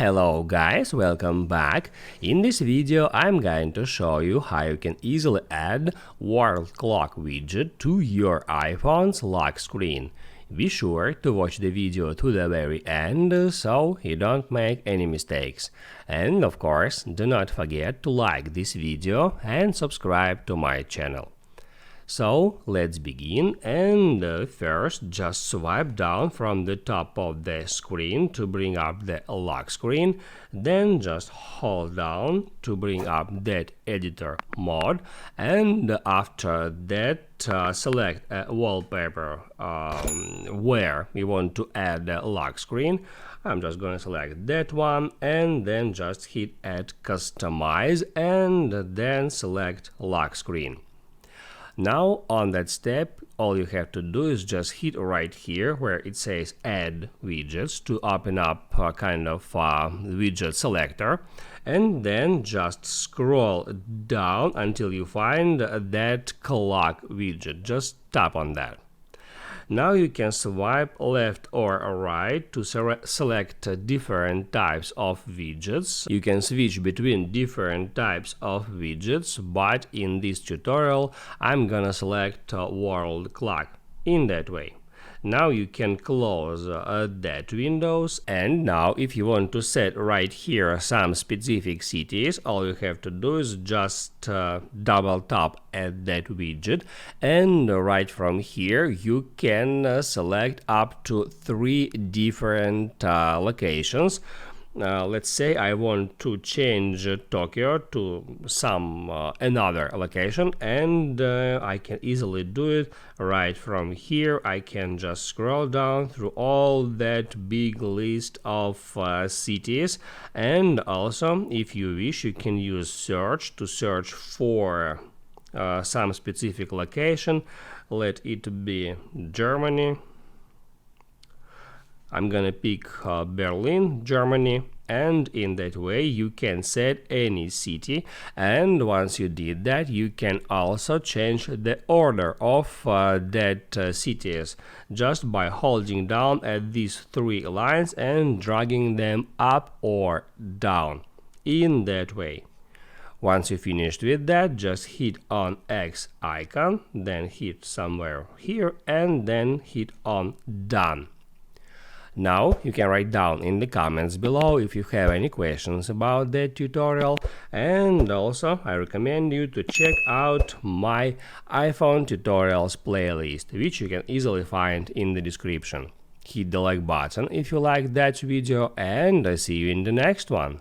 Hello guys, welcome back. In this video I'm going to show you how you can easily add world clock widget to your iPhone's lock screen. Be sure to watch the video to the very end so you don't make any mistakes. And of course, do not forget to like this video and subscribe to my channel. So let's begin, and first just swipe down from the top of the screen to bring up the lock screen, then just hold down to bring up that editor mode, and after that select a wallpaper where you want to add the lock screen. I'm just going to select that one and then just hit add customize and then select lock screen. Now on that step, all you have to do is just hit right here where it says add widgets to open up a kind of widget selector, and then just scroll down until you find that clock widget. Just tap on that. Now you can swipe left or right to select different types of widgets. You can switch between different types of widgets, but in this tutorial I'm gonna select world clock in that way. Now you can close that windows, and now if you want to set right here some specific cities, all you have to do is just double tap at that widget, and right from here you can select up to 3 different locations. Let's say I want to change Tokyo to some another location, and I can easily do it right from here. I can just scroll down through all that big list of cities, and also if you wish you can use search to search for some specific location. Let it be Germany. I'm gonna pick Berlin, Germany, and in that way you can set any city, and once you did that you can also change the order of that cities just by holding down at these 3 lines and dragging them up or down in that way. Once you finished with that, just hit on X icon, then hit somewhere here and then hit on done. Now you can write down in the comments below if you have any questions about that tutorial, and also I recommend you to check out my iPhone tutorials playlist, which you can easily find in the description. Hit the like button if you like that video, and I see you in the next one.